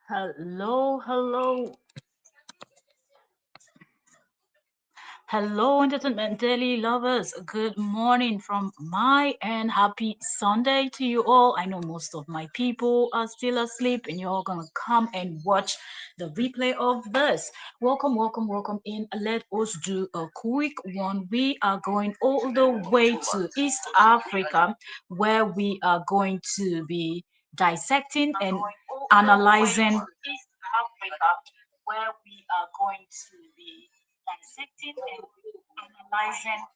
Hello, hello, hello, entertainment daily lovers. Good morning from my end. Happy Sunday to you all. I know most of my people are still asleep, and you're all gonna come and watch the replay of this. Welcome, welcome, welcome in. Let us do a quick one. We are going all the way to East Africa, where we are going to be dissecting and analyzing East Africa, where we are going to be dissecting and analyzing.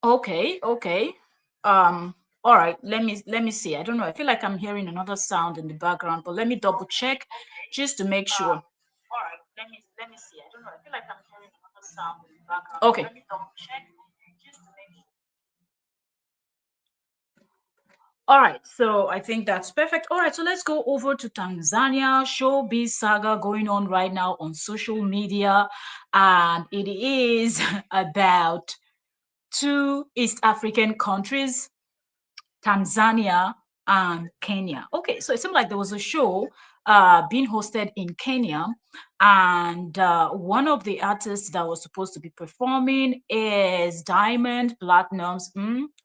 Okay, okay. All right, let me see. I don't know. I feel like I'm hearing another sound in the background, but let me double check just to make sure. All right, let me see. I don't know. I feel like I'm hearing another sound in the background. Okay. Let me double check just to make sure. All right, so I think that's perfect. All right, so let's go over to Tanzania. Showbiz saga going on right now on social media, and it is about two East African countries, Tanzania and Kenya. Okay, so it seemed like there was a show being hosted in Kenya, and one of the artists that was supposed to be performing is Diamond Platnumz.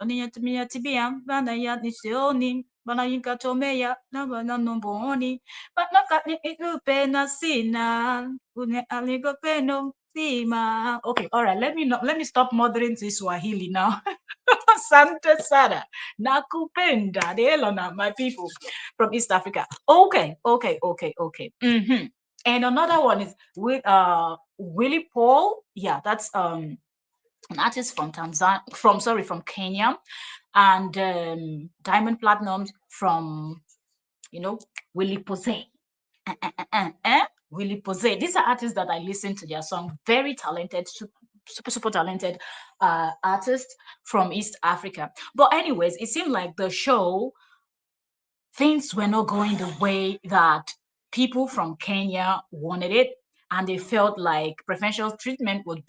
Oniyatimiyatibia, banayatnisioni, banayikatomeya, nabananomboni, banakatniikupena sina, unealigopeno sima. Okay, all right, let me stop mothering to Swahili now. Santa Sana. Nakupenda. Delona, my people from East Africa. Okay, okay, okay, okay. And another one is with Willie Paul. Yeah, that's an artist from Tanzania, from Kenya, and Diamond Platinum from Willie Pose. Willie Pose. These are artists that I listen to their song. Very talented, super talented artists from East Africa. But anyways, it seemed like the show things were not going the way that people from Kenya wanted it, and they felt like preferential treatment was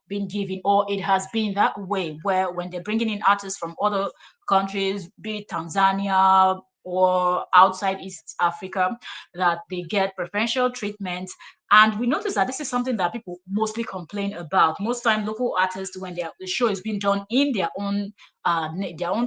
being given, or it has been that way, where when they're bringing in artists from other countries, be it Tanzania or outside East Africa, that they get preferential treatment. And we notice that this is something that people mostly complain about. Most time, local artists, when the show is being done in their own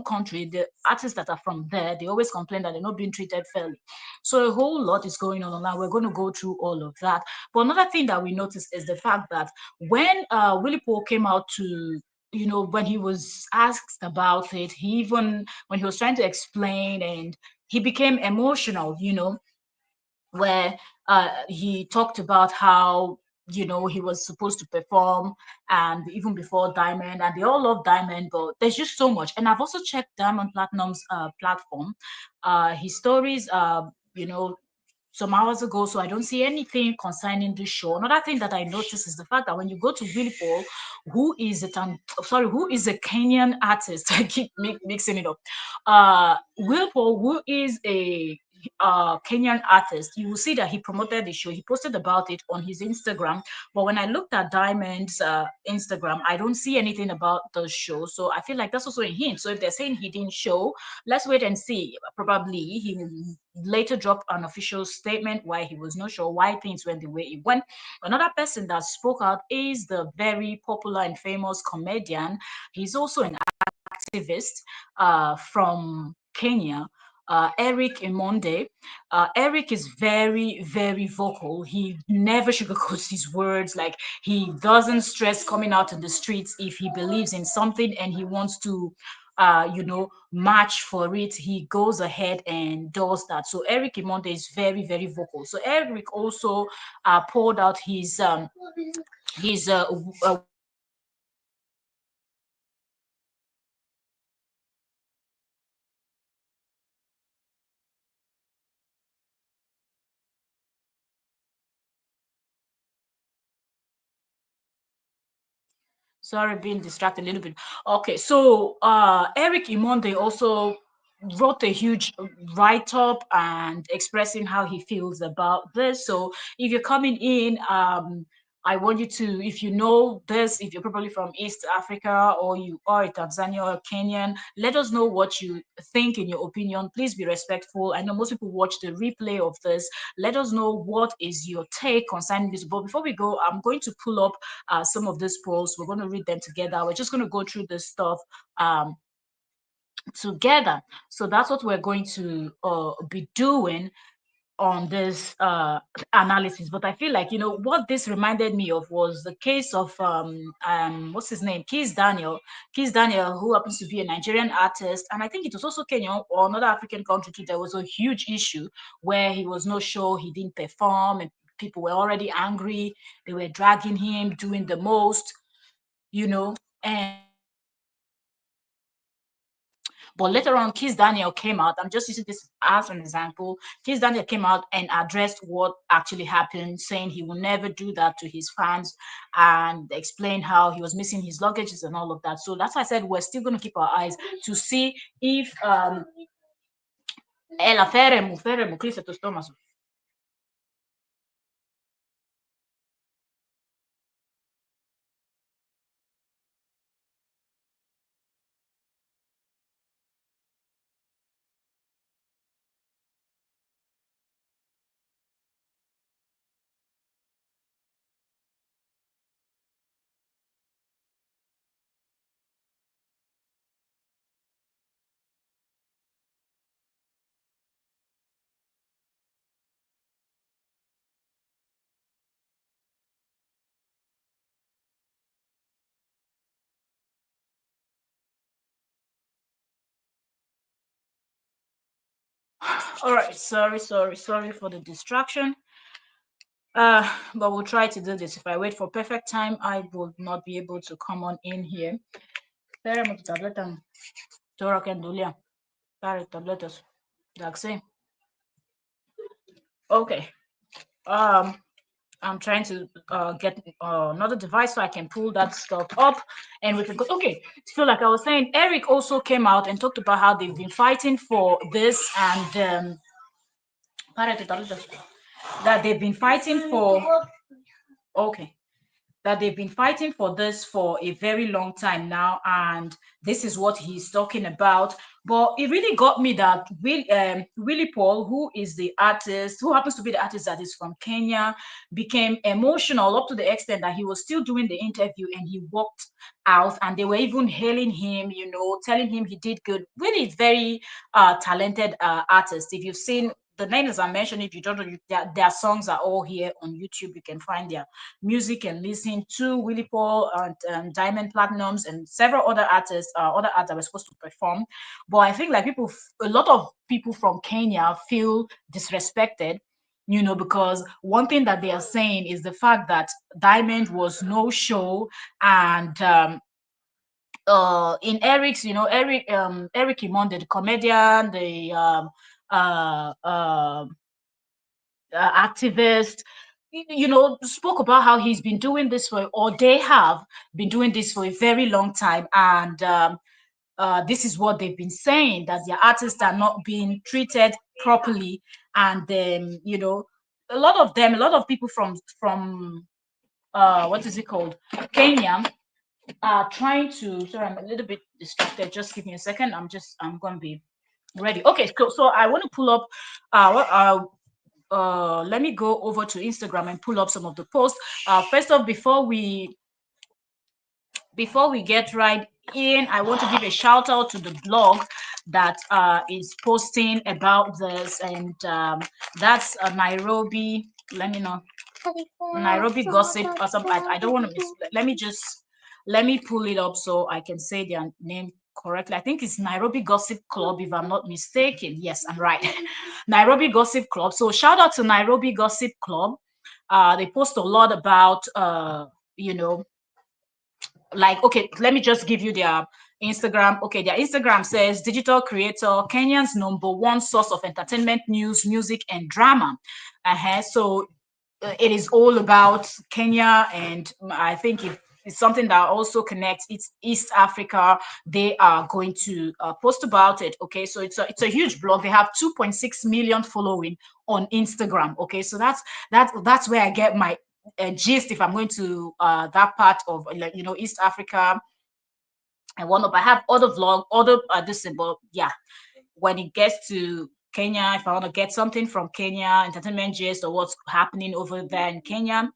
country, the artists that are from there, they always complain that they're not being treated fairly. So a whole lot is going on now. We're going to go through all of that. But another thing that we noticed is the fact that when Willie Paul came out to when he was asked about it, he even when he was trying to explain, and he became emotional, where he talked about how he was supposed to perform, and even before Diamond, and they all love Diamond, but there's just so much. And I've also checked Diamond Platinum's platform, his stories, some hours ago, so I don't see anything concerning this show. Another thing that I noticed is the fact that when you go to Willie Paul, who is a Kenyan artist, I keep mixing it up. Willie Paul, who is a Kenyan artist, you will see that he promoted the show. He posted about it on his Instagram. But when I looked at Diamond's Instagram, I don't see anything about the show. So I feel like that's also a hint. So if they're saying he didn't show, let's wait and see. Probably he will later drop an official statement why he was not sure why things went the way it went. Another person that spoke out is the very popular and famous comedian. He's also an activist from Kenya, Eric Imonde. Eric is very, very vocal. He never sugarcoats his words. Like, he doesn't stress coming out in the streets if he believes in something and he wants to, march for it. He goes ahead and does that. So Eric Imonde is very, very vocal. So Eric also poured out his words about Sorry, being distracted a little bit. Okay, so Eric Imonde also wrote a huge write-up and expressing how he feels about this. So if you're coming in, I want you to, if you know this, if you're probably from East Africa or you are a Tanzania or Kenyan, let us know what you think in your opinion. Please be respectful. I know most people watch the replay of this. Let us know what is your take concerning this. But before we go, I'm going to pull up some of these polls. We're going to read them together. We're just going to go through this stuff together. So that's what we're going to be doing on this analysis. But I feel like, you know, what this reminded me of was the case of what's his name, Keith Daniel, who happens to be a Nigerian artist, and I think it was also Kenya or another African country too. There was a huge issue where he was no show, he didn't perform, and people were already angry. They were dragging him, doing the most, you know. But later on, Kiss Daniel came out. I'm just using this as an example. Kiss Daniel came out and addressed what actually happened, saying he will never do that to his fans, and explained how he was missing his luggages and all of that. So that's why I said we're still going to keep our eyes to see if ela feremo, Chris Thomas. All right, sorry for the distraction. But we'll try to do this. If I wait for perfect time, I will not be able to come on in here. Feremo tabletan, tora kendulia, pare tabletas, vaccine. Okay. Um, I'm trying to get another device so I can pull that stuff up and we can go. Okay, so like I was saying, Eric also came out and talked about how they've been fighting for this and that they've been fighting for. Okay, that they've been fighting for this for a very long time now, and this is what he's talking about. But it really got me that Willie Paul, who is the artist, who happens to be the artist that is from Kenya, became emotional up to the extent that he was still doing the interview and he walked out, and they were even hailing him, you know, telling him he did good. Really, very talented artist. If you've seen the names I mentioned, if you don't know, their songs are all here on YouTube. You can find their music and listen to Willie Paul and Diamond Platinums and several other artists, other artists that were supposed to perform. But I think like a lot of people from Kenya feel disrespected, you know, because one thing that they are saying is the fact that Diamond was no show and in Eric's, you know, Eric Imonde, the comedian, the uh, uh, activist, you know, spoke about how he's been doing this for, or they have been doing this for a very long time. And this is what they've been saying, that their artists are not being treated properly. And then, you know, a lot of them, a lot of people from what is it called? Kenya are trying to, sorry, I'm a little bit distracted. Just give me a second. I'm going to be ready. Okay, so I want to pull up let me go over to Instagram and pull up some of the posts. First off, before we get right in, I want to give a shout out to the blog that is posting about this, and that's Nairobi. Let me know. Nairobi Gossip or something. I don't want to miss. Let me pull it up so I can say their name correctly. I think it's Nairobi Gossip Club, if I'm not mistaken. Yes, I'm right. Nairobi Gossip Club. So shout out to Nairobi Gossip Club. They post a lot about you know, like, okay, let me just give you their Instagram. Okay, their Instagram says digital creator, Kenya's #1 source of entertainment news, music, and drama. So it is all about Kenya, and I think if it's something that also connects it's East Africa, they are going to post about it. Okay, so it's a huge blog. They have 2.6 million following on Instagram. Okay, so that's where I get gist if I'm going to that part of like East Africa and whatnot. But I have other vlog, other this thing, but yeah, when it gets to Kenya, if I want to get something from Kenya, entertainment gist or what's happening over there in Kenya,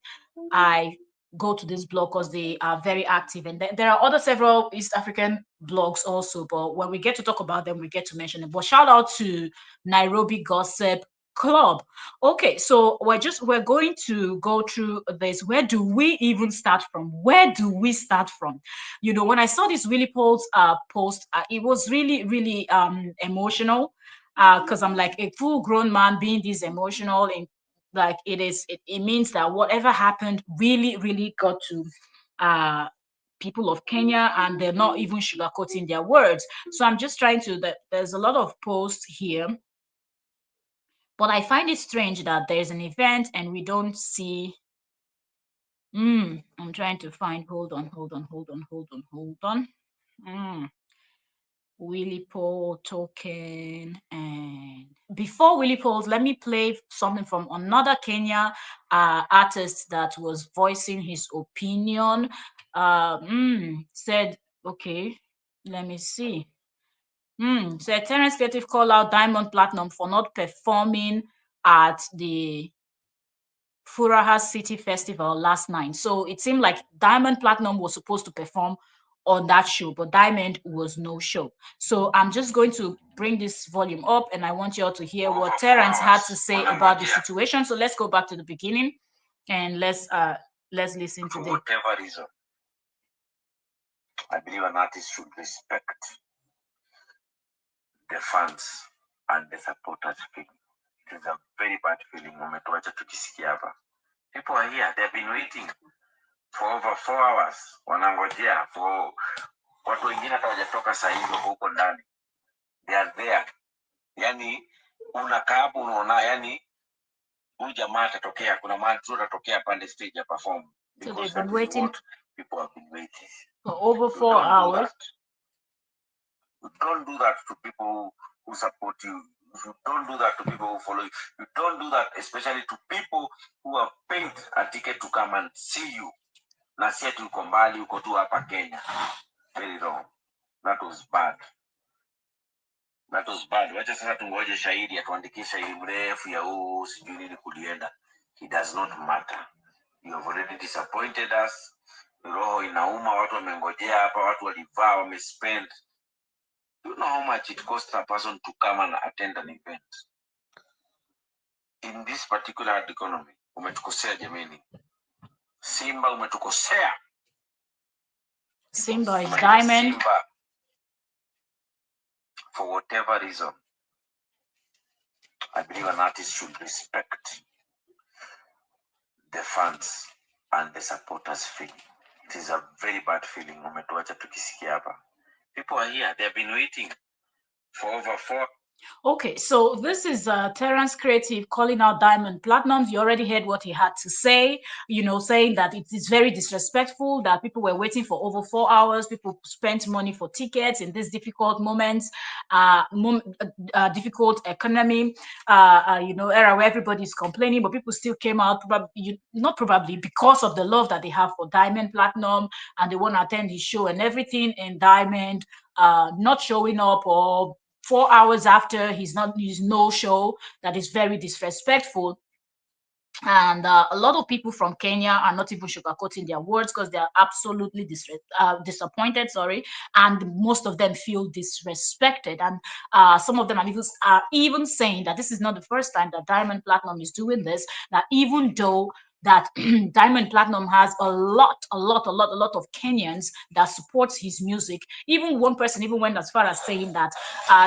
I go to this blog because they are very active. And there are other several East African blogs also, but when we get to talk about them, we get to mention them. But shout out to Nairobi Gossip Club. Okay, so we're going to go through this. Where do we even start from? Where do we start from? When I saw this Willie Paul's post, it was really, really emotional. Because I'm like a full-grown man being this emotional, and like it means that whatever happened really, really got to people of Kenya, and they're not even sugarcoating their words. So I'm just trying to that there's a lot of posts here, but I find it strange that there's an event and we don't see. I'm trying to find. Hold on. Willie Paul token. And before Willie Paul's, let me play something from another Kenya artist that was voicing his opinion. Said, okay, let me see. Said Terence Creative call out Diamond Platinum for not performing at the Furaha City Festival last night. So it seemed like Diamond Platinum was supposed to perform on that show, but Diamond was no show. So I'm just going to bring this volume up, and I want you all to hear what Terence had to say about the situation. So let's go back to the beginning and let's listen to this. For whatever reason, I believe an artist should respect the fans and the supporters feeling. It is a very bad feeling. Wametuacha tukisikia hapa. People are here, they've been waiting for over 4 hours, wanangojea for watu wengine hata hawajatoka saa hizo huko ndani, they are there. Yani unakaa hapo unaona, yani huyu jamaa atatokea, kuna mahali tu atatokea pande stage ya perform, because that is what people have been waiting for over 4 hours. You don't do that to people who support you. You don't do that to people who follow you. You don't do that especially to people who have paid a ticket to come and see you. Na si ati uko mbali, uko tu hapa Kenya. Very wrong. That was bad. That was bad. Wacha sasa tungoje shahidi atuandikie shahidi mrefu ya sijui nini kulienda. It does not matter. You have already disappointed us. Roho inauma, watu wamengojea hapa, watu walivaa, wamespend. You know how much it costs a person to come and attend an event? In this particular economy, umetukosea jameni. Simba umetukosea. Simba is Diamond. Simba, for whatever reason, I believe an artist should respect the fans and the supporters feeling. It is a very bad feeling. Umetuacha tukisikia hapa. People are here, they have been waiting for over 4. Okay, so this is Terence Creative calling out Diamond Platinum. You already heard what he had to say, saying that it is very disrespectful that people were waiting for over 4 hours. People spent money for tickets in these difficult moments, difficult economy, era where everybody's complaining, but people still came out, not probably because of the love that they have for Diamond Platinum, and they want to attend his show and everything, and Diamond not showing up or 4 hours after his no show, that is very disrespectful. And a lot of people from Kenya are not even sugarcoating their words because they are absolutely disappointed, and most of them feel disrespected. And some of them are even saying that this is not the first time that Diamond Platinum is doing this, that even though that Diamond Platinum has a lot of Kenyans that supports his music. Even one person even went as far as saying that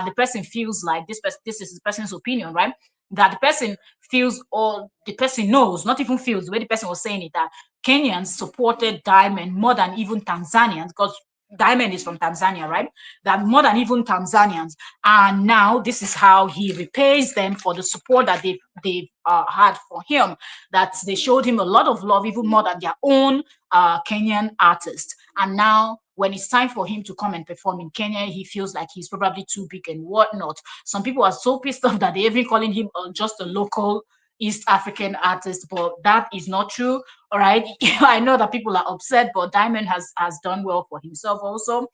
the person feels like this is the person's opinion, right? That the person feels, or the person knows, not even feels, the way the person was saying it, that Kenyans supported Diamond more than even Tanzanians, because Diamond is from Tanzania, right? That more than even Tanzanians. And now this is how he repays them for the support that they've had for him, that they showed him a lot of love, even more than their own Kenyan artists. And now when it's time for him to come and perform in Kenya, he feels like he's probably too big and whatnot. Some people are so pissed off that they're even calling him just a local East African artists, but that is not true. All right. I know that people are upset, but Diamond has done well for himself also.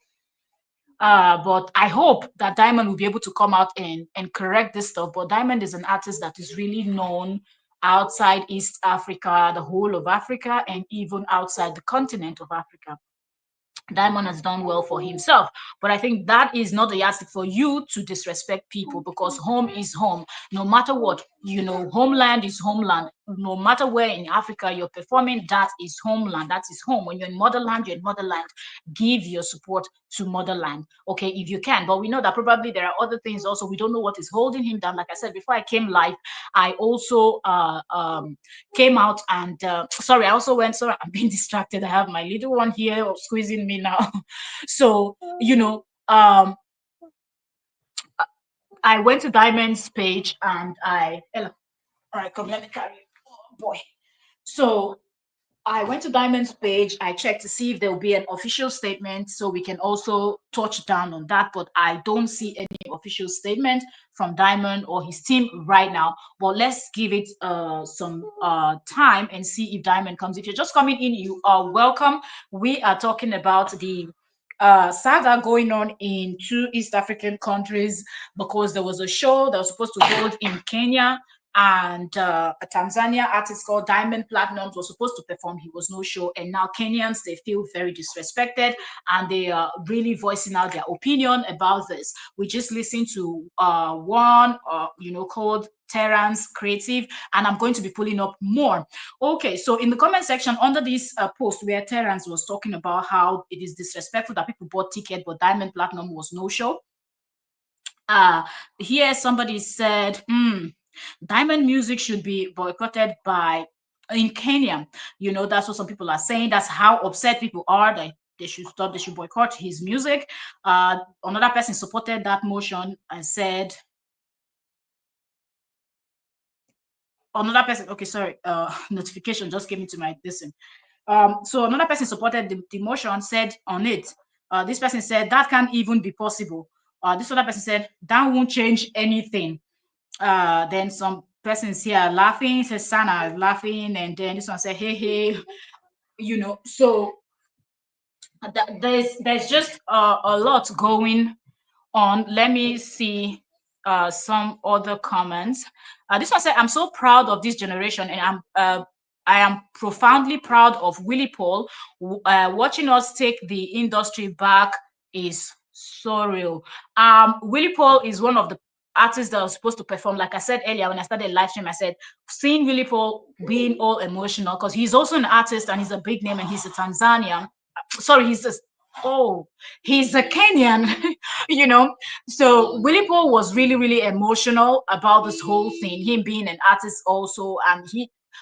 But I hope that Diamond will be able to come out and correct this stuff. But Diamond is an artist that is really known outside East Africa, the whole of Africa, and even outside the continent of Africa. Diamond has done well for himself. But I think that is not the yardstick for you to disrespect people, because home is home. No matter what, homeland is homeland. No matter where in Africa you're performing, that is homeland. That is home. When you're in motherland, you're in motherland. Give your support to motherland, okay, if you can. But we know that probably there are other things also. We don't know what is holding him down. Like I said, before I came live, I also came out and sorry, I also went. Sorry, I'm being distracted. I have my little one here squeezing me now. So I went to Diamond's page and Ella, all right, come, let me carry you. Oh, boy. So I went to Diamond's page. I checked to see if there will be an official statement so we can also touch down on that. But I don't see any official statement from Diamond or his team right now. But let's give it some time and see if Diamond comes. If you're just coming in, you are welcome. We are talking about the saga going on in two East African countries, because there was a show that was supposed to hold in Kenya, and a Tanzania artist called Diamond Platnumz was supposed to perform. He was no show, and now Kenyans, they feel very disrespected, and they are really voicing out their opinion about this. We just listened to one called Terrance Creative, and I'm going to be pulling up more. Okay, so in the comment section under this post where Terrance was talking about how it is disrespectful that people bought ticket but Diamond Platinum was no show, here somebody said, Diamond music should be boycotted by in Kenya. That's what some people are saying. That's how upset people are that they should stop, they should boycott his music. Another person supported that motion and said, another person, okay, sorry, notification just came into my listen. So another person supported the motion, said on it, this person said that can't even be possible. This other person said that won't change anything. Then some persons here are laughing, says Sana is laughing, and then this one said, hey, hey, so there's just a lot going on. Let me see some other comments. This one said, I'm so proud of this generation, and I am profoundly proud of Willie Paul. Watching us take the industry back is surreal. Willie Paul is one of the artists that was supposed to perform. Like I said earlier when I started live stream, I said seeing Willie Paul being all emotional, because he's also an artist and he's a big name and he's a Tanzanian. Sorry, he's a Kenyan, you know. So Willie Paul was really, really emotional about this whole thing, him being an artist also, and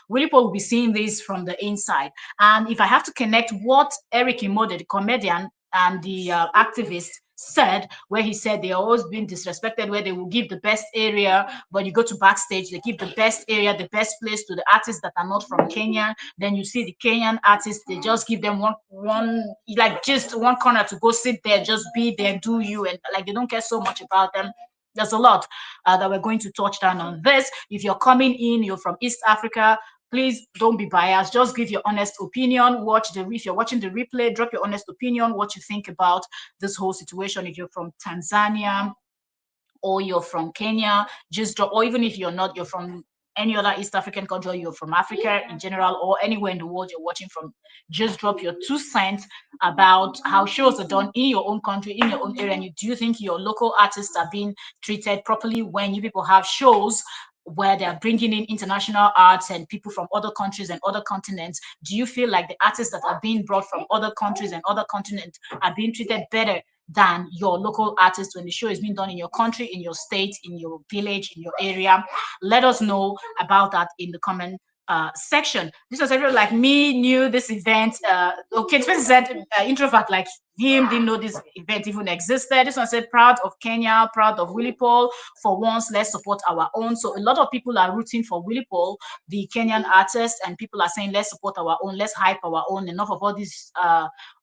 Willie Paul will be seeing this from the inside. And if I have to connect what Eric Imode, the comedian and the activist, said, where he said they are always being disrespected, where they will give the best area, but you go to backstage, they give the best area, the best place to the artists that are not from Kenya. Then you see the Kenyan artists, they just give them one like just one corner to go sit there, just be there, do you, and like they don't care so much about them. There's a lot that we're going to touch down on this. If you're coming in, you're from East Africa, please don't be biased. Just give your honest opinion. If you're watching the replay, drop your honest opinion, what you think about this whole situation. If you're from Tanzania or you're from Kenya, just drop, or even if you're not, you're from any other East African country, or you're from Africa in general, or anywhere in the world you're watching from, just drop your 2 cents about how shows are done in your own country, in your own area. And do you think your local artists are being treated properly when you people have shows where they're bringing in international arts and people from other countries and other continents? Do you feel like the artists that are being brought from other countries and other continents are being treated better than your local artists when the show is being done in your country, in your state, in your village, in your area? Let us know about that in the comment section. This was everyone like me knew this event. Okay, this said introvert like him didn't know this event even existed. This one said proud of Kenya, proud of Willie Paul. For once, let's support our own. So a lot of people are rooting for Willie Paul, the Kenyan artist, and people are saying let's support our own, let's hype our own. Enough of all these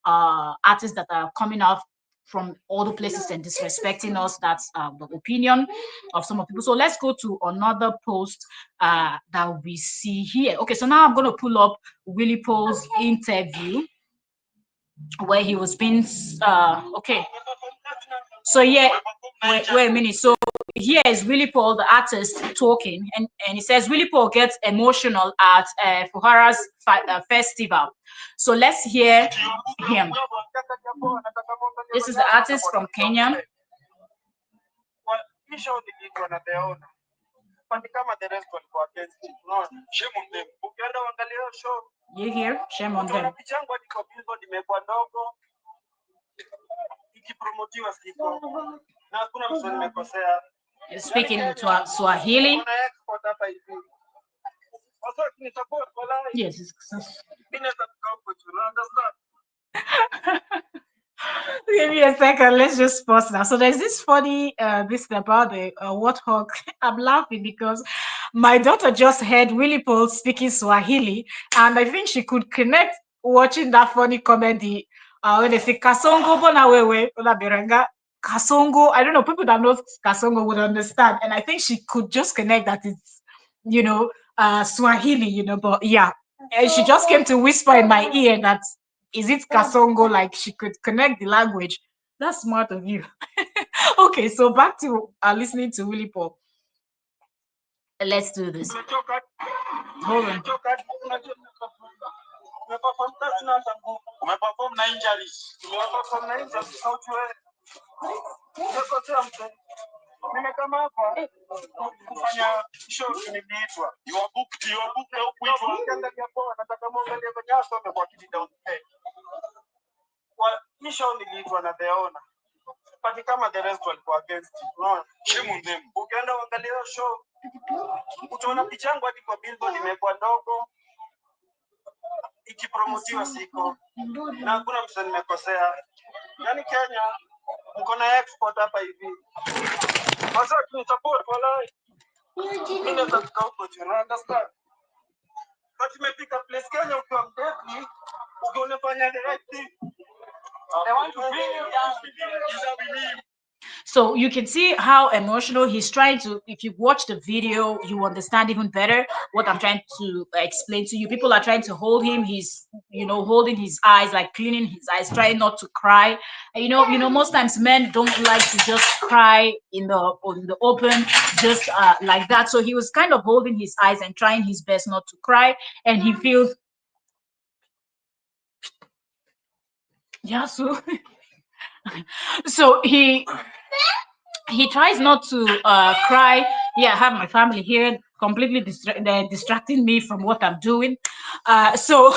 artists that are coming out from all the places and disrespecting us. That's the opinion of some of people. So let's go to another post that we see here. Okay, so now I'm going to pull up Willie Paul's interview where he was being okay. So yeah, wait a minute. So here is Willie Paul, the artist, talking, and he says Willie Paul gets emotional at Fuhara's festival. So let's hear him. This is the artist from Kenya. You hear? Shame on them. You're speaking to Swahili. Yes, give me a second. Let's just pause now. So there's this funny this about the warthog. I'm laughing because my daughter just heard Willie Paul speaking Swahili, and I think she could connect watching that funny comedy. When they say Kasongo Bonawewe, Beranga, Kasongo. I don't know, people that know Kasongo would understand. And I think she could just connect that it's, Swahili, but yeah. And she just came to whisper in my ear that is it Kasongo? Like she could connect the language. That's smart of you. Okay, so back to listening to Willie Paul. Let's do this. Hold on. ikipromotiwa siko na hakuna mtu nimekosea. Yani Kenya mko na export hapa hivi. Sasa tunisupport wala. Mimi nataka huko tu, understand? But tumepika place Kenya ukiwa mdeti, unafanya the right thing. They want to bring you down. So you can see how emotional he's trying to. If you watch the video, you understand even better what I'm trying to explain to you. People are trying to hold him. He's, holding his eyes, like cleaning his eyes, trying not to cry. And, most times men don't like to just cry in the open, just like that. So he was kind of holding his eyes and trying his best not to cry. And he feels, yeah. So he tries not to cry. Yeah, I have my family here completely distracting me from what I'm doing. So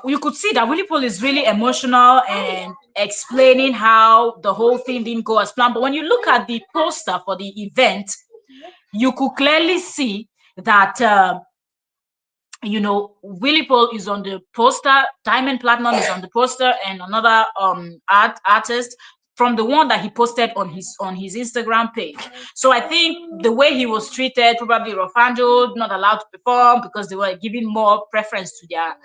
you could see that Willie Paul is really emotional and explaining how the whole thing didn't go as planned. But when you look at the poster for the event, you could clearly see that Willie Paul is on the poster, Diamond Platinum is on the poster, and another artist from the one that he posted on his Instagram page. So I think the way he was treated, probably Rofando not allowed to perform because they were giving more preference to their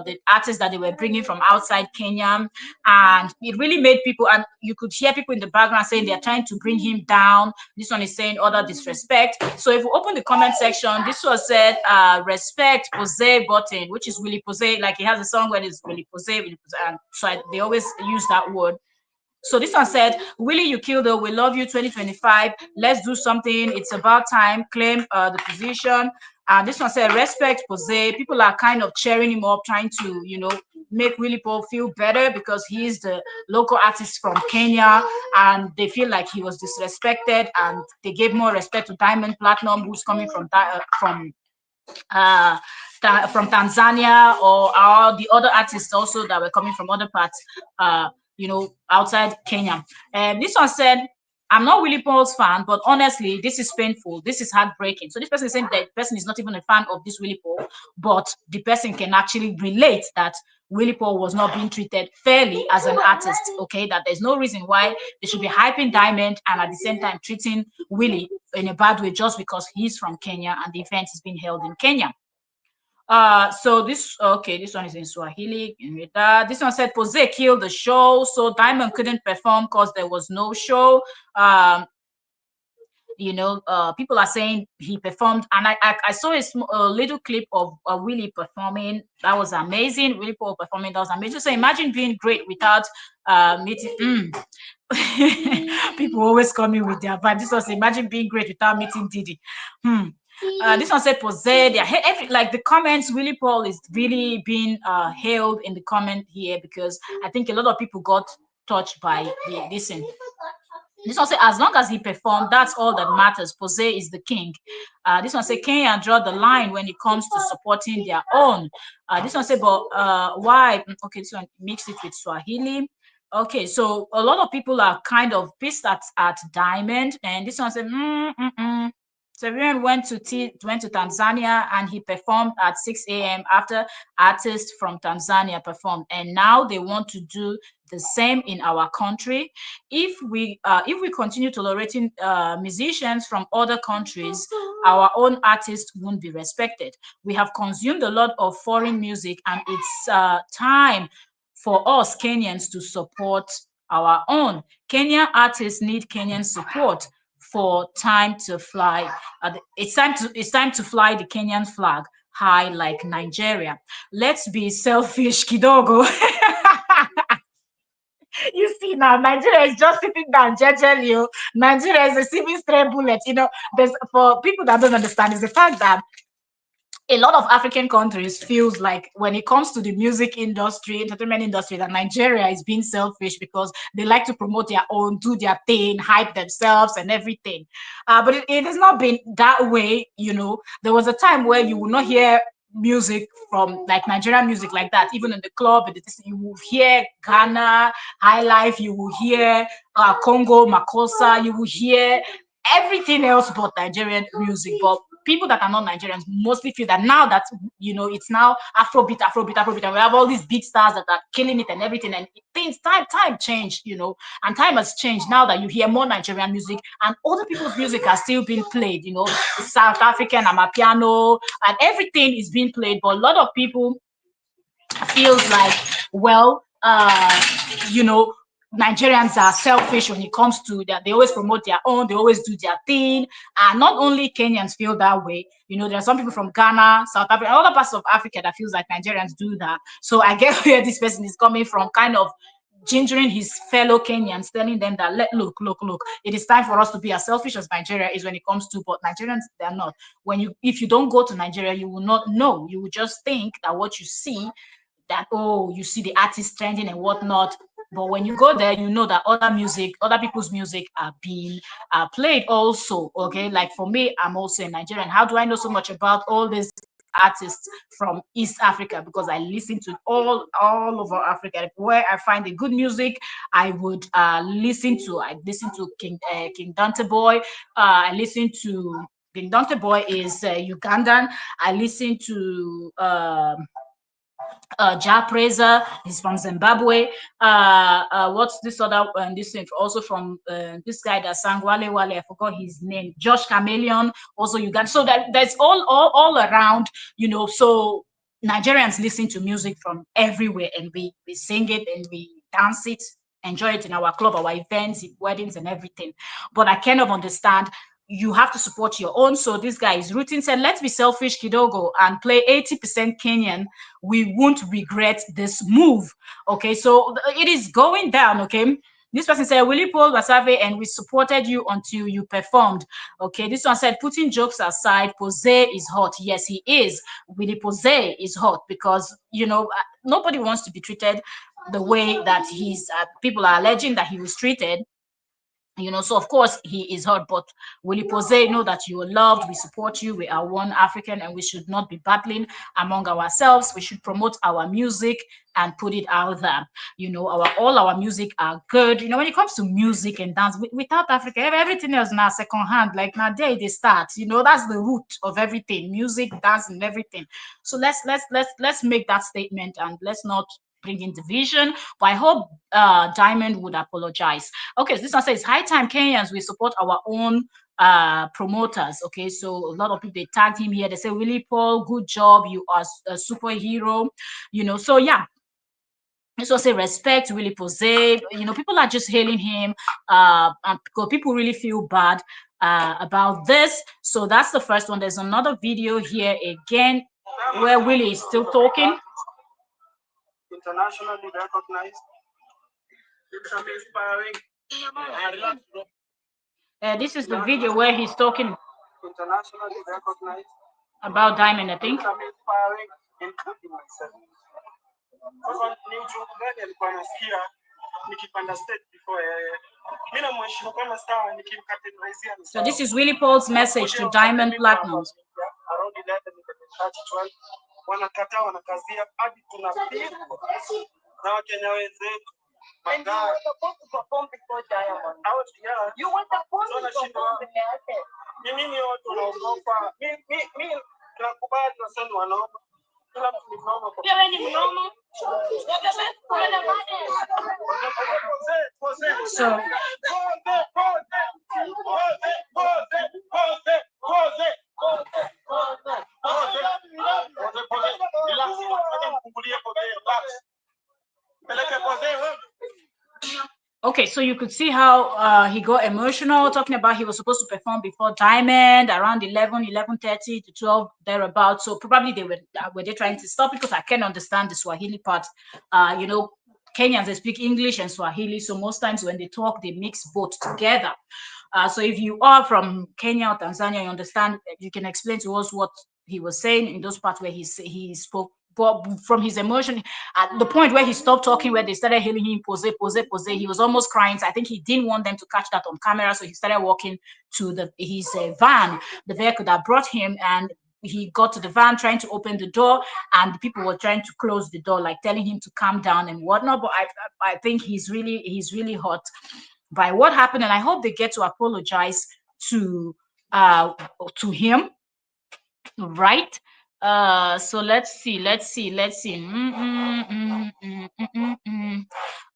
the artists that they were bringing from outside Kenya, and it really made people, and you could hear people in the background saying they're trying to bring him down. This one is saying other disrespect. So if we open the comment section, this was said respect Pose button, which is Willie Pose. Like he has a song where it's Willie Pose, and so they always use that word. So this one said, Willie, you killed her. We love you 2025. Let's do something. It's about time. Claim the position. And this one said, respect Pose. People are kind of cheering him up, trying to, make Willie Paul feel better because he's the local artist from Kenya and they feel like he was disrespected, and they gave more respect to Diamond Platinum, who's coming from Tanzania, or all the other artists also that were coming from other parts, outside Kenya. And this one said, I'm not Willie Paul's fan, but honestly, this is painful. This is heartbreaking. So this person is saying that person is not even a fan of this Willie Paul, but the person can actually relate that Willie Paul was not being treated fairly as an artist. Okay, that there's no reason why they should be hyping Diamond and at the same time treating Willie in a bad way just because he's from Kenya and the event is being held in Kenya. So this okay, this one is in Swahili. This one said Pose killed the show, so Diamond couldn't perform because there was no show. Um, people are saying he performed, and I saw a little clip of Willie performing. That was amazing. Willie Paul performing, that was amazing. So imagine being great without meeting. People always come in with their vibe. This was imagine being great without meeting Didi. This one said Pose. Like the comments, Willie Paul is really being hailed in the comment here because I think a lot of people got touched by this. This one say, as long as he performed, that's all that matters. Pose is the king. This one say, Kenya draw the line when it comes to supporting their own. This one say, but why? Okay, this one mix it with Swahili. Okay, so a lot of people are kind of pissed at Diamond, and this one said, Severian went to Tanzania and he performed at 6 a.m. after artists from Tanzania performed, and now they want to do the same in our country. If we continue tolerating musicians from other countries, our own artists won't be respected. We have consumed a lot of foreign music, and it's time for us Kenyans to support our own. Kenyan artists need Kenyan support for time to fly. It's time to fly the Kenyan flag high like Nigeria. Let's be selfish, kidogo. You see now, Nigeria is just sitting down, jejely. Nigeria is receiving stray bullets. There's for people that don't understand is the fact that a lot of African countries feels like when it comes to the music industry, entertainment industry, that Nigeria is being selfish because they like to promote their own, do their thing, hype themselves and everything. But it has not been that way. There was a time where you will not hear music from like Nigerian music like that, even in the club. You will hear Ghana, High Life, you will hear Congo, Makossa, you will hear everything else but Nigerian music. But people that are not Nigerians mostly feel that now that it's now Afrobeat, and we have all these big stars that are killing it and everything, and things time changed, and time has changed now that you hear more Nigerian music and other people's music are still being played, South African Amapiano and everything is being played, but a lot of people feels like, well, Nigerians are selfish when it comes to that. They always promote their own, they always do their thing. And not only Kenyans feel that way, there are some people from Ghana, South Africa, other parts of Africa that feels like Nigerians do that. So I get where this person is coming from, kind of gingering his fellow Kenyans, telling them that look, it is time for us to be as selfish as Nigeria is when it comes to, but Nigerians, they're not. If you don't go to Nigeria, you will not know. You will just think that what you see, that you see the artist trending and whatnot, but when you go there, you know that other people's music are being played also. Okay, like for me, I'm also a Nigerian. How do I know so much about all these artists from East Africa? Because I listen to all over Africa. Where I find the good music, I would listen to. I listen to King Dante Boy. I listen to King Dante Boy is Ugandan. I listen to Ja Preza, he's from Zimbabwe. What's this other this thing also from this guy that sang Wale Wale, I forgot his name, Josh Chameleon, also Uganda. So that's all around, so Nigerians listen to music from everywhere, and we sing it and we dance it, enjoy it in our club, our events, weddings and everything. But I kind of understand you have to support your own. So this guy is rooting, said, let's be selfish, Kidogo, and play 80% Kenyan. We won't regret this move. Okay, so it is going down. Okay, this person said, Willie Paul Wasave, and we supported you until you performed. Okay, this one said, putting jokes aside, Pose is hot. Yes, he is. Willie Pose is hot because, nobody wants to be treated the way that people are alleging that he was treated. So of course he is hurt, but Willie Pose, know that you are loved, we support you, we are one African, and we should not be battling among ourselves. We should promote our music and put it out there. All our music are good. When it comes to music and dance, without Africa, everything else now second hand. Like now there they start. That's the root of everything: music, dance, and everything. So let's make that statement, and let's not bring in division. But I hope Diamond would apologize. Okay, so this one says, high time Kenyans, we support our own promoters. Okay, so a lot of people, they tagged him here. They say, Willie Paul, good job, you are a superhero. So yeah, this was a respect, Willie Pose. People are just hailing him, and because people really feel bad about this. So that's the first one. There's another video here again where Willie is still talking. Internationally recognized. It's inspiring. This is the video where he's talking Internationally recognized about Diamond, I think. It's inspiring, including myself. Sasa ni uchungu gani alikuwa anasikia nikipanda stage before mimi namheshimu kama star nikimcategorize. So this is Willie Paul's message to Diamond Platnumz. Around 11 wanakataa, wanakazia hadi tunapigwa na Wakenya wenzetu. And you were supposed to perform before Diamond. You were supposed to perform before. Mimi watu wanaogopa. Mimi nakubali wasanii wanaogopa. Kila mtu ni mnoma. Wewe ni mnoma. So okay, so you could see how he got emotional talking about he was supposed to perform before Diamond around 11:30 to 12 thereabouts. So probably they were they trying to stop it, because I can understand the Swahili part. Kenyans, they speak English and Swahili, so most times when they talk, they mix both together. So if you are from Kenya or Tanzania, you understand, you can explain to us what he was saying in those parts where he spoke. But from his emotion, at the point where he stopped talking, where they started hailing him, Pose, Pose, Pose, he was almost crying. So I think he didn't want them to catch that on camera, so he started walking to his van, the vehicle that brought him, and he got to the van trying to open the door, and the people were trying to close the door, like telling him to calm down and whatnot. But I think he's really hurt by what happened, and I hope they get to apologize to him, right? So let's see.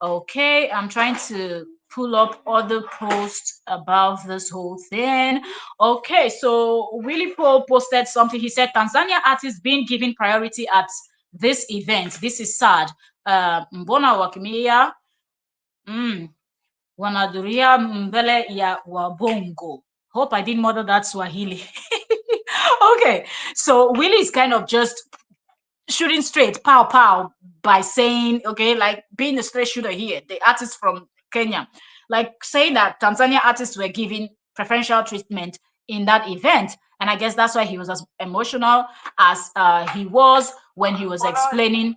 Okay, I'm trying to pull up other posts about this whole thing. Okay, so Willie Paul posted something. He said, Tanzania artists being given priority at this event. This is sad. Mbona wakimia wanaduria mbele ya wabongo. Hope I didn't murder that Swahili. Okay, so Willie is kind of just shooting straight, pow pow, by saying, okay, like being a straight shooter here, the artists from Kenya, like saying that Tanzania artists were given preferential treatment in that event. And I guess that's why he was as emotional as he was when he was explaining,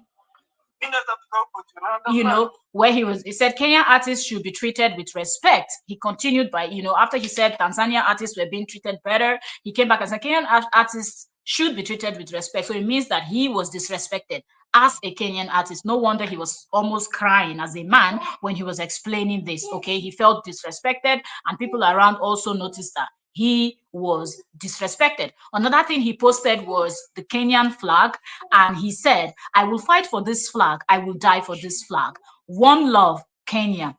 where he said Kenyan artists should be treated with respect. He continued by, after he said Tanzania artists were being treated better, he came back and said Kenyan artists should be treated with respect. So it means that he was disrespected as a Kenyan artist. No wonder he was almost crying as a man when he was explaining this. Okay, he felt disrespected, and people around also noticed that he was disrespected. Another thing he posted was the Kenyan flag, and he said, I will fight for this flag, I will die for this flag. One love, Kenya,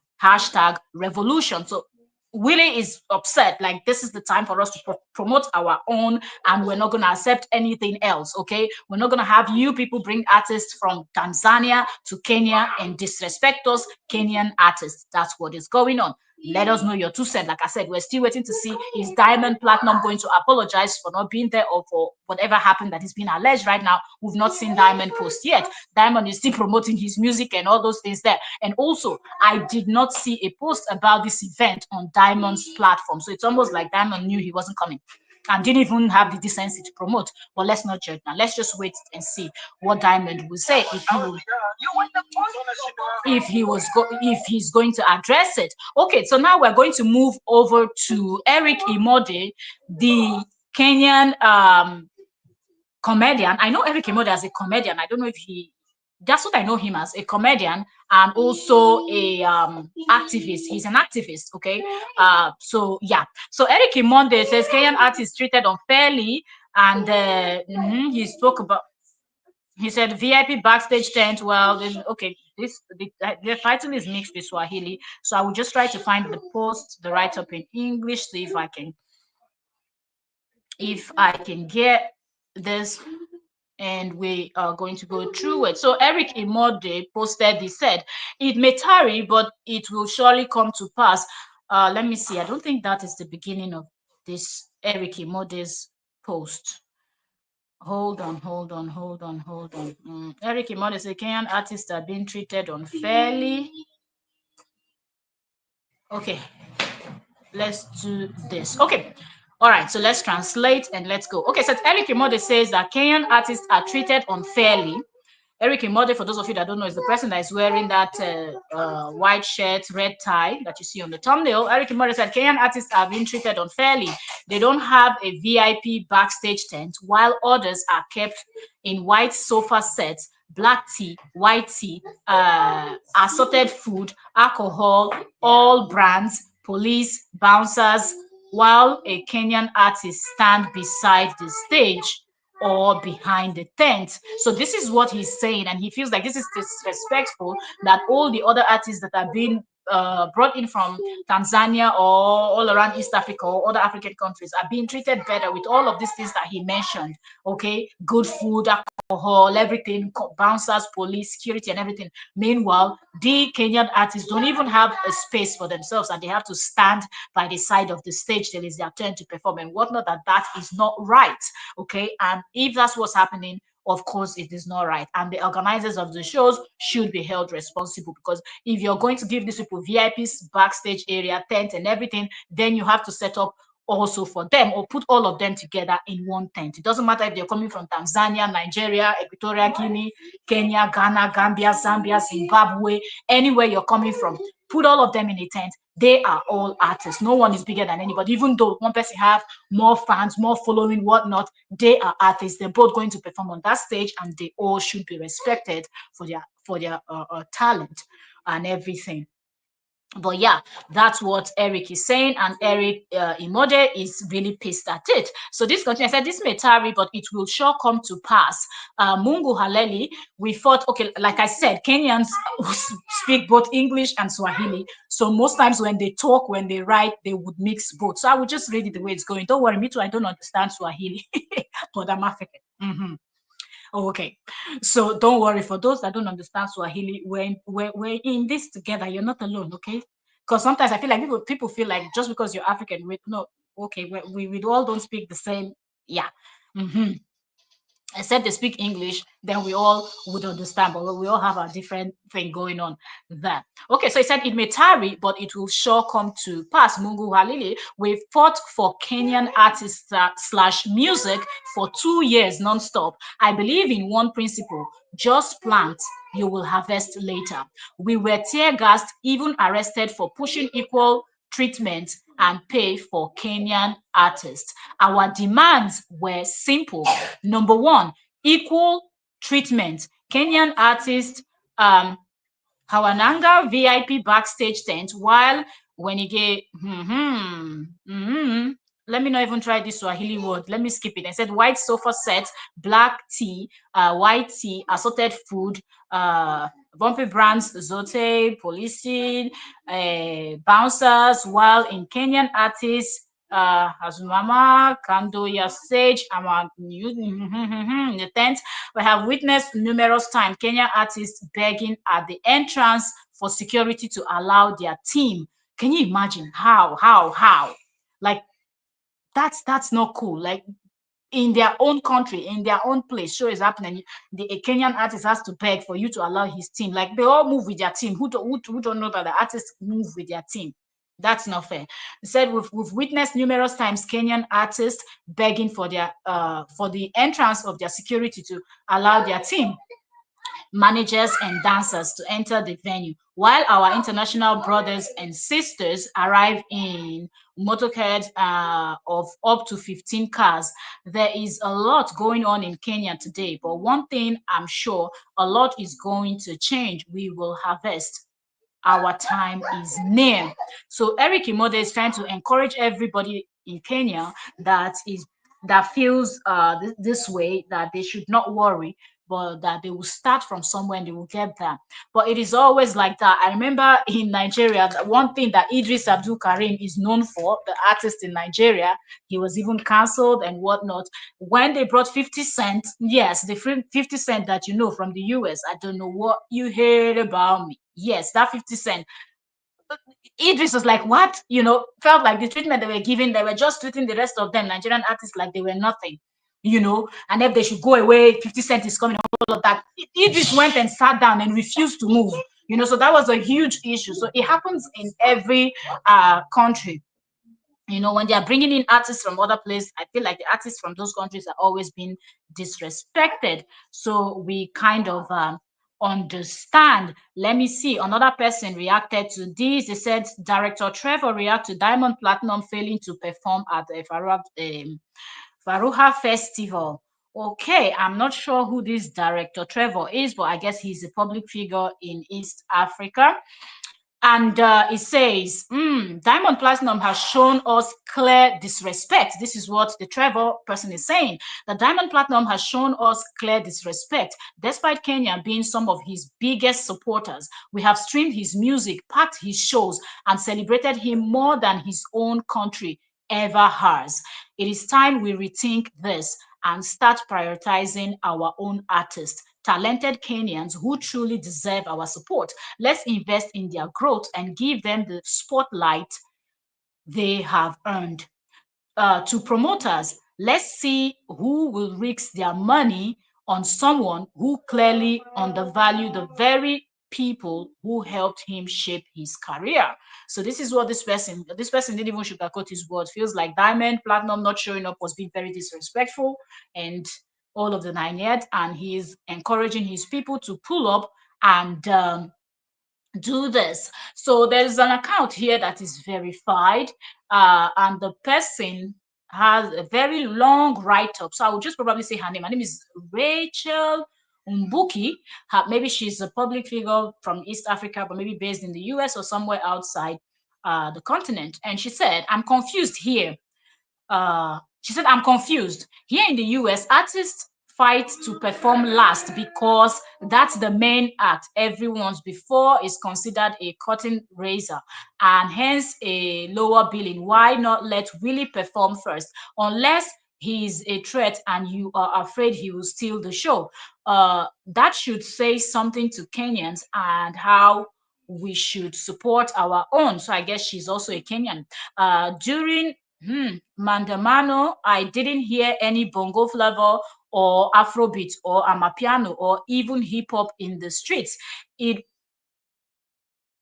#revolution. So Willie is upset, like this is the time for us to promote our own, and we're not going to accept anything else. Okay, we're not going to have you people bring artists from Tanzania to Kenya and disrespect us Kenyan artists. That's what is going on. Let us know your 2 cents. Like I said, we're still waiting to see, is Diamond Platinum going to apologize for not being there, or for whatever happened that is being alleged right now. We've not seen Diamond post yet. Diamond is still promoting his music and all those things there. And also, I did not see a post about this event on Diamond's platform. So it's almost like Diamond knew he wasn't coming. and didn't even have the decency to promote. But let's not judge now. Let's just wait and see what Diamond will say if he's going to address it. Okay, so now we're going to move over to Eric Imode, the Kenyan comedian. I know Eric Imode as a comedian. I don't know if that's what I know him as, a comedian and also a activist. He's an activist, okay? So yeah. So Eric Imode says Kenyan artists treated unfairly, and he spoke about. He said VIP backstage tent. Well, then, okay, the title is mixed with Swahili, so I will just try to find the post, the write up in English, see if I can get this, and we are going to go through it. So Eric Imode posted, he said, it may tarry, but it will surely come to pass. Let me see. I don't think that is the beginning of this Eric Imode's post. Hold on. Eric Imode says Kenyan artists are being treated unfairly. Okay, let's do this. Okay. All right, so let's translate and let's go. Okay, so Eric Imode says that Kenyan artists are treated unfairly. Eric Imode, for those of you that don't know, is the person that is wearing that white shirt, red tie that you see on the thumbnail. Eric Imode said Kenyan artists are being treated unfairly. They don't have a VIP backstage tent, while others are kept in white sofa sets, black tea, white tea, assorted food, alcohol, all brands, police, bouncers, while a Kenyan artist stand beside the stage or behind the tent. So this is what he's saying, and he feels like this is disrespectful that all the other artists that are being brought in from Tanzania or all around East Africa or other African countries are being treated better with all of these things that he mentioned. Okay, good food, alcohol, everything, bouncers, police, security, and everything. Meanwhile, the Kenyan artists don't even have a space for themselves, and they have to stand by the side of the stage till it's their turn to perform and whatnot. That is not right. Okay, and if that's what's happening, of course it is not right, and the organizers of the shows should be held responsible, because if you're going to give these people VIPs, backstage area, tent and everything, then you have to set up also for them, or put all of them together in one tent. It doesn't matter if they're coming from Tanzania, Nigeria, Equatorial Guinea, Kenya, Ghana, Gambia, Zambia, Zimbabwe, anywhere you're coming from, put all of them in a tent. They are all artists. No one is bigger than anybody. Even though one person have more fans, more following, whatnot, they are artists. They're both going to perform on that stage, and they all should be respected for their talent and everything. But yeah, that's what Eric is saying, and Eric Imode is really pissed at it. So this continues. I said this may tarry, but it will sure come to pass. Mungu Haleli, we thought, okay, like I said, Kenyans speak both English and Swahili. So most times when they talk, when they write, they would mix both. So I would just read it the way it's going. Don't worry, me too. I don't understand Swahili, but I'm African. Okay, so don't worry. For those that don't understand Swahili, we're in this together. You're not alone, okay? Because sometimes I feel like people feel like just because you're African, we all don't speak the same. Yeah. Except they speak English, then we all would understand, but we all have a different thing going on there. Okay, so he said it may tarry, but it will sure come to pass. Mungu Halili, we fought for Kenyan artists slash music for 2 years non-stop. I believe in one principle: just plant, you will harvest later. We were tear gassed, even arrested for pushing equal treatment and pay for Kenyan artists. Our demands were simple. Number one, equal treatment. Kenyan artists, Hawananga VIP backstage tent, while when you get, let me not even try this Swahili word. Let me skip it. I said white sofa set, black tea, white tea, assorted food, bumpy brands, Zote, policing, bouncers, while in Kenyan artists, Azumama, Kandoya Sage, in the tent, we have witnessed numerous times Kenyan artists begging at the entrance for security to allow their team. Can you imagine how? Like, that's not cool. Like, in their own country, in their own place, show is happening. The Kenyan artist has to beg for you to allow his team. Like, they all move with their team. Who don't know that the artists move with their team? That's not fair. He said we've witnessed numerous times Kenyan artists begging for their for the entrance of their security to allow their team, managers and dancers to enter the venue, while our international brothers and sisters arrive in motorcades of up to 15 cars. There is a lot going on in Kenya today, but one thing I'm sure, a lot is going to change. We will harvest. Our time is near. So Eric Imode is trying to encourage everybody in Kenya that feels this way, that they should not worry, but that they will start from somewhere and they will get there. But it is always like that. I remember in Nigeria, one thing that Idris Abdul Karim is known for, the artist in Nigeria, he was even cancelled and whatnot. When they brought 50 Cent, yes, the 50 Cent that you know from the US, I don't know what you heard about me. Yes, that 50 Cent. Idris was like, what? Felt like the treatment they were giving, they were just treating the rest of them, Nigerian artists, like they were nothing, and if they should go away, 50 Cent is coming, all of that. Idris went and sat down and refused to move, so that was a huge issue. So it happens in every country. When they are bringing in artists from other places, I feel like the artists from those countries are always being disrespected. So we kind of understand. Let me see. Another person reacted to this. They said director Trevor reacted to Diamond Platinum failing to perform at the Faruha Festival. Okay, I'm not sure who this director Trevor is, but I guess he's a public figure in East Africa. And it says, Diamond Platinum has shown us clear disrespect. This is what the Trevor person is saying. The Diamond Platinum has shown us clear disrespect. Despite Kenya being some of his biggest supporters, we have streamed his music, packed his shows, and celebrated him more than his own country ever has. It is time we rethink this and start prioritizing our own artists, talented Kenyans who truly deserve our support. Let's invest in their growth and give them the spotlight they have earned. To promoters, let's see who will risk their money on someone who clearly undervalued the very people who helped him shape his career. So this is what this person didn't even sugarcoat his words. Feels like Diamond Platinum not showing up was being very disrespectful and all of the nine yards, and he's encouraging his people to pull up and do this. So there's an account here that is verified, and the person has a very long write-up. So I will just probably say her name. Her name is Rachel Mbuki. Maybe she's a public figure from East Africa, but maybe based in the US or somewhere outside the continent. And she said, I'm confused here. She said, I'm confused. Here in the US, artists fight to perform last because that's the main act everyone's before is considered a cutting razor and hence a lower billing. Why not let Willie perform first? Unless he's a threat and you are afraid he will steal the show. That should say something to Kenyans and how we should support our own. So I guess she's also a Kenyan. During Mandamano, I didn't hear any bongo flavor or Afrobeat or Amapiano or even hip hop in the streets. It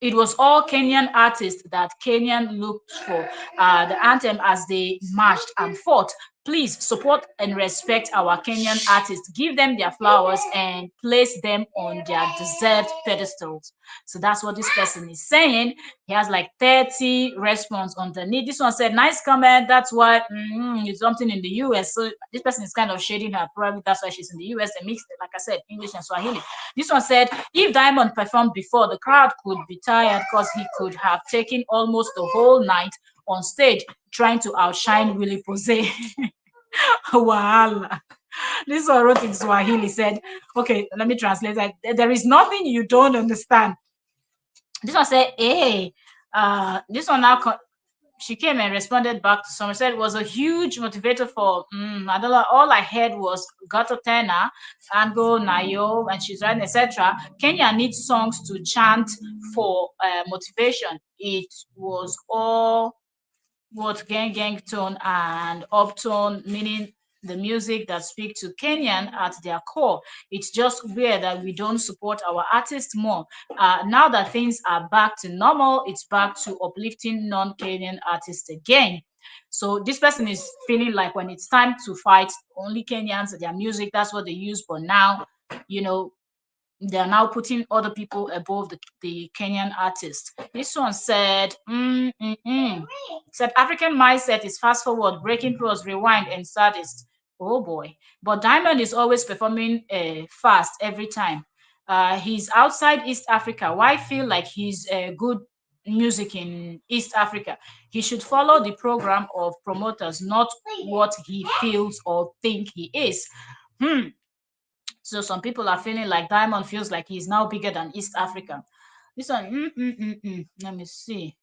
was all Kenyan artists that Kenyan looked for the anthem as they marched and fought. Please support and respect our Kenyan artists. Give them their flowers and place them on their deserved pedestals. So that's what this person is saying. He has like 30 response underneath. This one said, nice comment. That's why it's something in the US. So this person is kind of shading her. Probably that's why she's in the US. They mixed, like I said, English and Swahili. This one said, if Diamond performed before, the crowd could be tired because he could have taken almost the whole night on stage trying to outshine Willie Pose. Wahala. This one wrote in Swahili, said, okay, let me translate that. There is nothing you don't understand. This one said, hey, this one now, she came and responded back to someone, said it was a huge motivator for I don't know, all I heard was Gato Tena, Ango, Nayo, and she's writing, etc. Kenya needs songs to chant for motivation. It was all what gang tone and up tone, meaning the music that speak to Kenyan at their core. It's just weird that we don't support our artists more. Now that things are back to normal, it's back to uplifting non-Kenyan artists again. So this person is feeling like when it's time to fight, only Kenyans, their music, that's what they use. But now, you know, they're now putting other people above the Kenyan artists. This one said, said African mindset is fast forward, breaking through, rewind, and saddest. Oh boy. But Diamond is always performing fast every time. He's outside East Africa. Why feel like he's good music in East Africa? He should follow the program of promoters, not what he feels or think he is. So some people are feeling like Diamond feels like he's now bigger than East Africa. This one, let me see.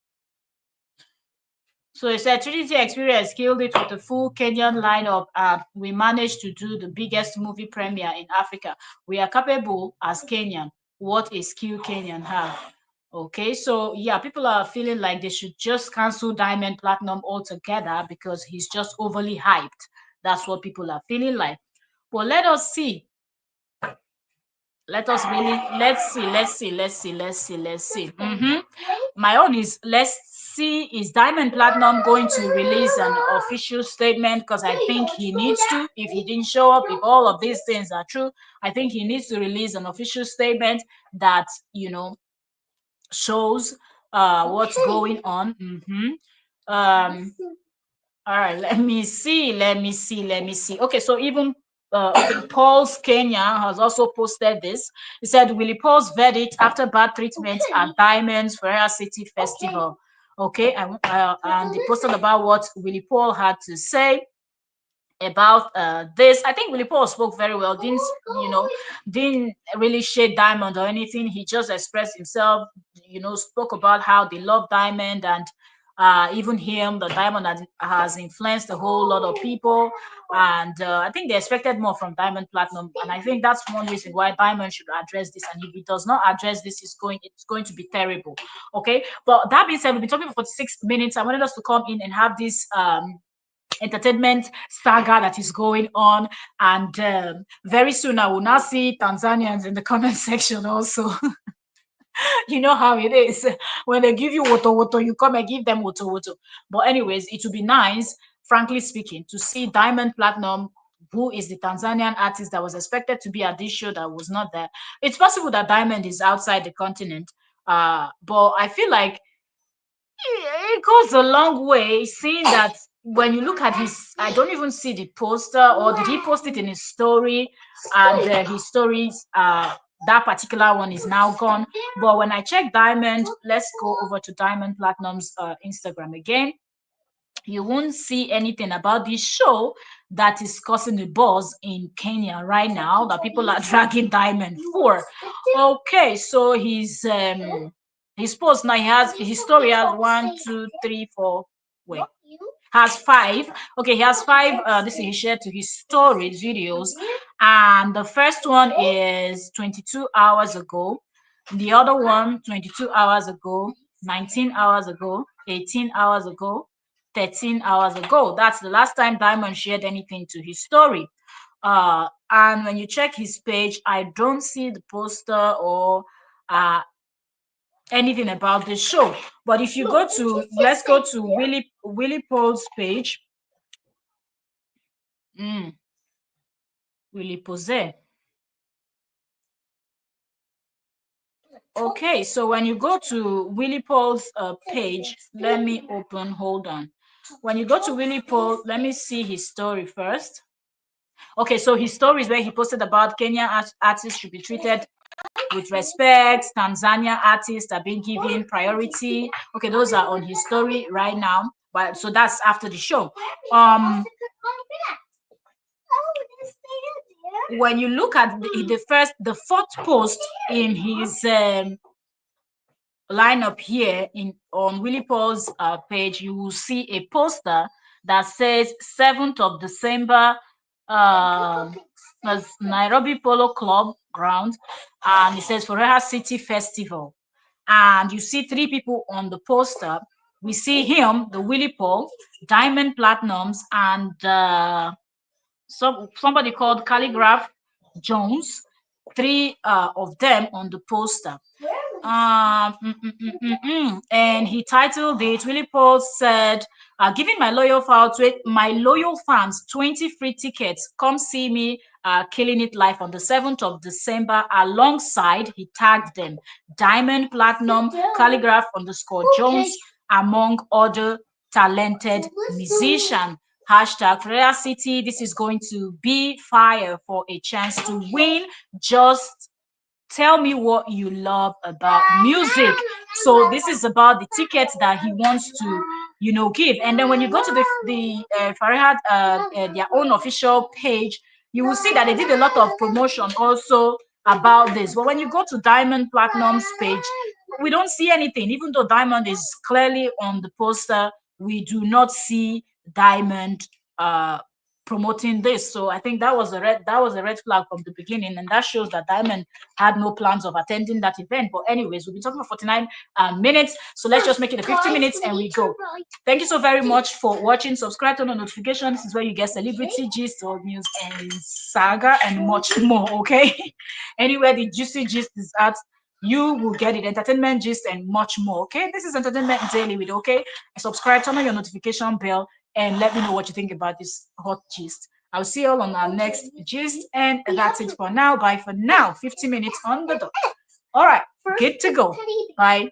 So he said Trinity Experience killed it with a full Kenyan lineup, and we managed to do the biggest movie premiere in Africa. We are capable as Kenyan. What a skill Kenyan have. Okay, so yeah, people are feeling like they should just cancel Diamond Platinum altogether because he's just overly hyped. That's what people are feeling like. Well, let us see. Let's see. My own is let's see, is Diamond Platinum going to release an official statement? Because I think he needs to. If he didn't show up, if all of these things are true, I think he needs to release an official statement that, you know, shows what's going on. um all right, let me see. Okay, so even Paul's Kenya has also posted this. He said Willie Paul's verdict after bad treatment at Diamonds Ferreira City Festival. Okay, and they posted about what Willie Paul had to say about this. I think Willie Paul spoke very well. Didn't really shade Diamond or anything. He just expressed himself. Spoke about how they love Diamond, and even him, the Diamond has influenced a whole lot of people. And I think they expected more from Diamond Platinum, and I think that's one reason why Diamond should address this. And if he does not address this, it's going to be terrible. Okay, but that being said, we've been talking for 46 minutes. I wanted us to come in and have this entertainment saga that is going on, and very soon I will now see Tanzanians in the comment section also. You know how it is. When they give you woto woto, you come and give them woto woto. But anyways, it would be nice, frankly speaking, to see Diamond Platinum, who is the Tanzanian artist that was expected to be at this show that was not there. It's possible that Diamond is outside the continent, but I feel like it goes a long way, seeing that when you look at his, I don't even see the poster, or did he post it in his story? And his stories, that particular one is now gone. But when I check Diamond, let's go over to Diamond Platinum's Instagram again. You won't see anything about this show that is causing a buzz in Kenya right now that people are dragging Diamond for. Okay, so his post now, he has his story has 1, 2, 3, 4. Wait, has 5. Okay, he has 5. This is he shared to his stories videos, and the first one is 22 hours ago. The other one 22 hours ago, 19 hours ago, 18 hours ago, 13 hours ago. That's the last time Diamond shared anything to his story. And when you check his page, I don't see the poster or anything about the show. But if you go to, let's go to Willie Paul's page. Willie Pose. Okay, so when you go to Willie Paul's page, let me open, hold on. When you go to Willie Paul, let me see his story first. Okay, so his story is where he posted about Kenyan artists should be treated with respect. Tanzania artists are being given priority. Okay, those are on his story right now. But so that's after the show. When you look at the fourth post in his lineup here on Willie Paul's page, you will see a poster that says 7th of December, Nairobi Polo Club ground, and it says Ferreira City Festival. And you see 3 people on the poster. We see him, the Willie Paul, Diamond Platinums, and somebody called Calligraph Jones, three of them on the poster. And he titled it. Willie Paul said, "Giving my loyal fans 20 free tickets. Come see me, killing it live on the 7th of December." Alongside, he tagged them Diamond Platinum, Calligraph underscore Jones, among other talented musicians. Hashtag Rare City. This is going to be fire for a chance to win. Just tell me what you love about music. So this is about the tickets that he wants to, give. And then when you go to the Farhad their own official page, you will see that they did a lot of promotion also about this. But when you go to Diamond Platinum's page, we don't see anything. Even though Diamond is clearly on the poster, we do not see Diamond promoting this. So I think that was a red flag from the beginning, and that shows that Diamond had no plans of attending that event. But anyways, we'll be talking for 49 minutes, so let's just make it a 50 minutes and we go. Thank you so very much for watching. Subscribe, turn on notifications. This is where you get celebrity gist, old news, and saga, and much more. Okay. Anywhere the juicy gist is at, you will get it. Entertainment gist and much more. Okay, this is Entertainment Daily with Okay. Subscribe, turn on your notification bell, and let me know what you think about this hot gist. I'll see you all on our next gist, and that's it for now. Bye for now. 50 minutes on the dot. All right, good to go. Bye.